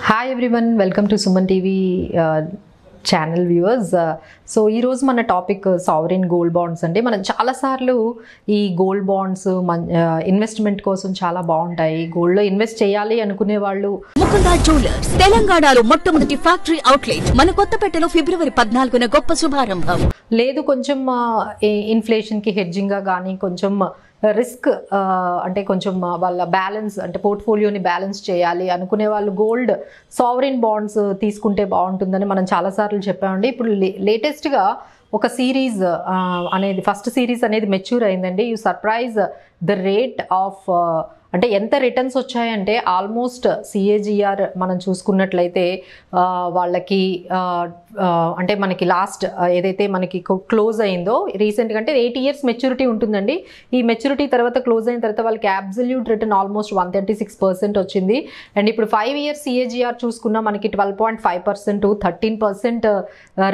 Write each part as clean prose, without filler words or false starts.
Hi everyone, welcome to Suman TV channel viewers. So ఈరోజు మన topic sovereign gold bonds అండి. మనం చాలాసార్లు ఈ గోల్డ్ బాండ్స్ ఇన్వెస్ట్మెంట్ కోసం చాలా బాగుంటాయి. గోల్డ్లో ఇన్వెస్ట్ చేయాలి అనుకునే వాళ్ళు ముకుందా జ్యువెలర్స్ తెలంగాణలో మొట్టమొదటి ఫ్యాక్టరీ అవుట్లెట్ మన కొత్తపేటలో ఫిబ్రవరి 14న గొప్ప శుభారంభం. లేదు కొంచెం ఇన్ఫ్లేషన్కి హెడ్జింగ్గా కానీ కొంచెం రిస్క్ అంటే కొంచెం వాళ్ళ బ్యాలెన్స్ అంటే పోర్ట్ఫోలియోని బ్యాలెన్స్ చేయాలి అనుకునే వాళ్ళు గోల్డ్ సావరిన్ బాండ్స్ తీసుకుంటే బాగుంటుందని మనం చాలాసార్లు చెప్పామండి. ఇప్పుడు లేటెస్ట్గా ఒక సిరీస్ అనేది ఫస్ట్ సిరీస్ అనేది మెచ్యూర్ అయిందండి. You surprise the rate of అంటే ఎంత రిటర్న్స్ వచ్చాయంటే ఆల్మోస్ట్ సిఏజిఆర్ మనం చూసుకున్నట్లయితే వాళ్ళకి అంటే మనకి లాస్ట్ ఏదైతే మనకి క్లోజ్ అయిందో రీసెంట్గా అంటే 8 years మెచ్యూరిటీ ఉంటుందండి. ఈ మెచ్యూరిటీ తర్వాత క్లోజ్ అయిన తర్వాత వాళ్ళకి అబ్సల్యూట్ రిటర్న్ ఆల్మోస్ట్ 136% వచ్చింది. అండ్ ఇప్పుడు 5 years సిఏజిఆర్ చూసుకున్నా మనకి 12.5% 13%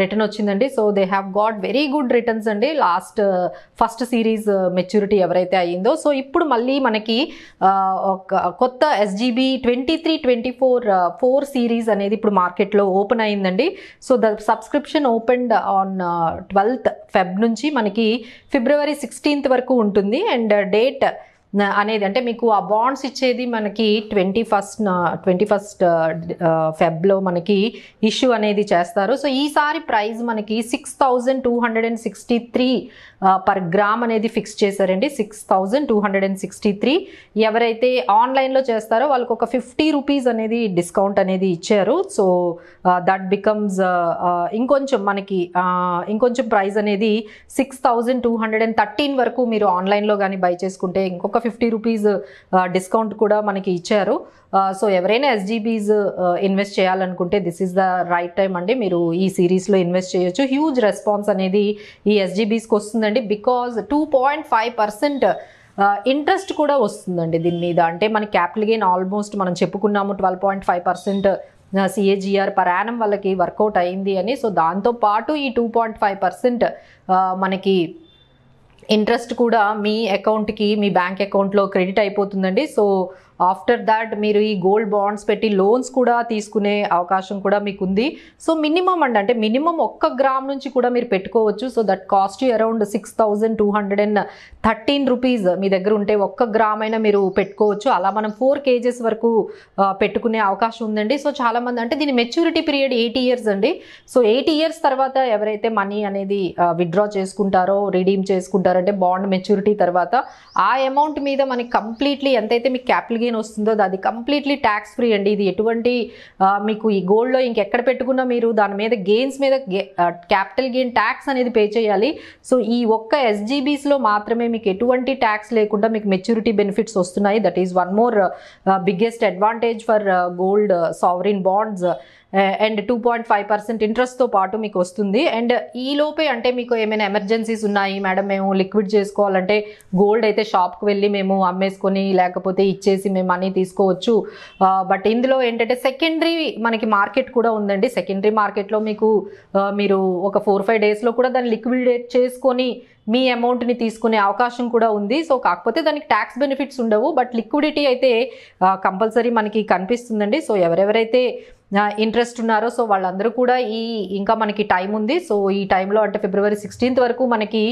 రిటర్న్ వచ్చిందండి. So they have got very good returns అండి లాస్ట్ ఫస్ట్ సిరీస్ మెచ్యూరిటీ ఎవరైతే అయ్యిందో. సో ఇప్పుడు మళ్ళీ మనకి ఒక కొత్త SGB 23-24 4 సిరీస్ అనేది ఇప్పుడు మార్కెట్లో ఓపెన్ అయిందండి. So the subscription opened on 12th Feb నుంచి మనకి February 16th వరకు ఉంటుంది. అండ్ డేట్ అనేది అంటే మీకు ఆ బాండ్స్ ఇచ్చేది మనకి 21st Febలో మనకి ఇష్యూ అనేది చేస్తారు. సో ఈసారి ప్రైస్ మనకి 6263 పర్ గ్రామ్ అనేది ఫిక్స్ చేశారండి. 6263. ఎవరైతే ఆన్లైన్లో చేస్తారో వాళ్ళకి ఒక 50 రూపీస్ అనేది డిస్కౌంట్ అనేది ఇచ్చారు. సో దట్ బికమ్స్ ఇంకొంచెం మనకి ఇంకొంచెం ప్రైస్ అనేది 6213 వరకు మీరు ఆన్లైన్లో కానీ బై చేసుకుంటే ఇంకొక 50 రూపీస్ డిస్కౌంట్ కూడా మనకి ఇచ్చారు. సో ఎవరైనా SGBs ఇన్వెస్ట్ చేయాలనుకుంటే this is the right time అండి. మీరు ఈ సిరీస్లో ఇన్వెస్ట్ చేయొచ్చు. హ్యూజ్ రెస్పాన్స్ అనేది ఈ SGBస్కి వస్తుందండి. బికాజ్ 2.5% ఇంట్రెస్ట్ కూడా వస్తుందండి దీని మీద. అంటే మన క్యాపిటల్ గెయిన్ ఆల్మోస్ట్ మనం చెప్పుకున్నాము 12.5% CAGR పర్ యానం వాళ్ళకి వర్కౌట్ అయింది అని. సో దాంతోపాటు ఈ 2.5% మనకి ఇంట్రెస్ట్ కూడా మీ అకౌంట్కి మీ బ్యాంక్ అకౌంట్లో క్రెడిట్ అయిపోతుందండి. సో ఆఫ్టర్ దాట్ మీరు ఈ గోల్డ్ బాండ్స్ పెట్టి లోన్స్ కూడా తీసుకునే అవకాశం కూడా మీకు ఉంది. సో మినిమం అంటే మినిమం 1 గ్రామ్ నుంచి కూడా మీరు పెట్టుకోవచ్చు. So that cost you around 6213 rupees మీ దగ్గర ఉంటే 1 గ్రామ్ అయినా మీరు పెట్టుకోవచ్చు. అలా మనం 4 kgs వరకు పెట్టుకునే అవకాశం ఉందండి. సో చాలామంది అంటే దీని మెచ్యూరిటీ పీరియడ్ 8 years అండి. సో 8 years తర్వాత ఎవరైతే మనీ అనేది విత్డ్రా చేసుకుంటారో రిడీమ్ చేసుకుంటారో అంటే బాండ్ మెచ్యూరిటీ తర్వాత ఆ అమౌంట్ మీద మనకి కంప్లీట్లీ ఎంతైతే మీకు క్యాపిటల్ గెయిన్ వస్తుందో అది కంప్లీట్లీ ట్యాక్స్ ఫ్రీ అండి. ఇది ఎటువంటి మీకు ఈ గోల్డ్లో ఇంకెక్కడ పెట్టుకున్నా మీరు దాని మీద గెయిన్స్ మీద క్యాపిటల్ గెయిన్ ట్యాక్స్ అనేది పే చేయాలి. సో ఈ ఒక్క SGBస్లో మాత్రమే మీకు ఎటువంటి ట్యాక్స్ లేకుండా మీకు మెచ్యూరిటీ బెనిఫిట్స్ వస్తున్నాయి. That is one more biggest advantage for gold sovereign bonds. And 2.5% ఇంట్రెస్ట్తో పాటు మీకు వస్తుంది. అండ్ ఈ లోపే అంటే మీకు ఏమైనా ఎమర్జెన్సీస్ ఉన్నాయి మేడం, మేము లిక్విడ్ చేసుకోవాలంటే గోల్డ్ అయితే షాప్కి వెళ్ళి మేము అమ్మేసుకొని లేకపోతే ఇచ్చేసి మేము మనీ తీసుకోవచ్చు. బట్ ఇందులో ఏంటంటే సెకండరీ మనకి మార్కెట్ కూడా ఉందండి. సెకండరీ మార్కెట్లో మీకు మీరు ఒక 4-5 daysలో కూడా దాన్ని లిక్విడేట్ చేసుకొని మీ అమౌంట్ని తీసుకునే అవకాశం కూడా ఉంది. సో కాకపోతే దానికి ట్యాక్స్ బెనిఫిట్స్ ఉండవు, బట్ లిక్విడిటీ అయితే కంపల్సరీ మనకి కనిపిస్తుందండి. సో ఎవరెవరైతే ఇంట్రెస్ట్ ఉన్నారో సో వాళ్ళందరూ కూడా ఇంకా మనకి టైం ఉంది. సో ఈ టైంలో అంటే February 16th వరకు మనకి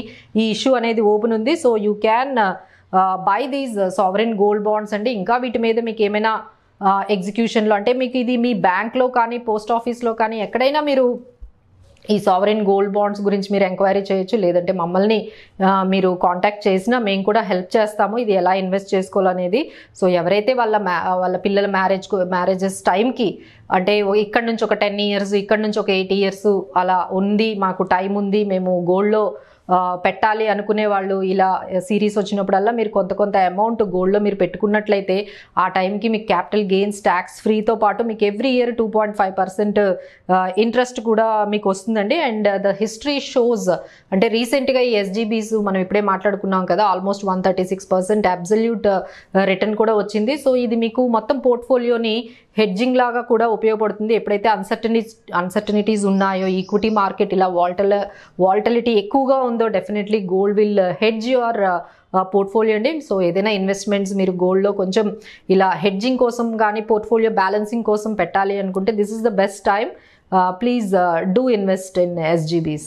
ఈ ఇష్యూ అనేది ఓపెన్ ఉంది. So you can buy these sovereign gold bonds అండి. ఇంకా వీటి మీద మీకు ఏమైనా ఎగ్జిక్యూషన్లో అంటే మీకు ఇది మీ బ్యాంక్లో కానీ పోస్ట్ ఆఫీస్లో కానీ ఎక్కడైనా మీరు ఈ సావరిన్ గోల్డ్ బాండ్స్ గురించి మీరు ఎంక్వైరీ చేయొచ్చు. లేదంటే మమ్మల్ని మీరు కాంటాక్ట్ చేసినా మేము కూడా హెల్ప్ చేస్తాము ఇది ఎలా ఇన్వెస్ట్ చేసుకోవాలనేది. సో ఎవరైతే వాళ్ళ పిల్లల మ్యారేజెస్ టైంకి అంటే ఇక్కడ నుంచి ఒక 10 years ఇక్కడ నుంచి ఒక 8 years అలా ఉంది, మాకు టైం ఉంది, మేము గోల్డ్లో పెట్టాలి అనుకునే వాళ్ళు ఇలా సిరీస్ వచ్చినప్పుడల్లా మీరు కొంత అమౌంట్ గోల్డ్లో మీరు పెట్టుకున్నట్లయితే ఆ టైంకి మీకు క్యాపిటల్ గెయిన్స్ ట్యాక్స్ ఫ్రీతో పాటు మీకు ఎవ్రీ ఇయర్ 2.5% ఇంట్రెస్ట్ కూడా మీకు వస్తుందండి. అండ్ ద హిస్టరీ షోస్ అంటే రీసెంట్గా ఈ SGBs మనం ఇప్పుడే మాట్లాడుకున్నాం కదా ఆల్మోస్ట్ 136% అబ్సల్యూట్ రిటర్న్ కూడా వచ్చింది. సో ఇది మీకు మొత్తం పోర్ట్ఫోలియోని హెడ్జింగ్ లాగా కూడా ఉపయోగపడుతుంది. ఎప్పుడైతే అన్సర్టనిటీస్ ఉన్నాయో ఈక్విటీ మార్కెట్ ఇలా వాల్టలిటీ ఎక్కువగా ఉందో though definitely gold will hedge your portfolio అండి. సో ఏదైనా ఇన్వెస్ట్మెంట్స్ మీరు గోల్డ్లో కొంచెం ఇలా హెడ్జింగ్ కోసం కానీ పోర్ట్ఫోలియో బ్యాలెన్సింగ్ కోసం పెట్టాలి అనుకుంటే this is the best time. Please do invest in SGBs.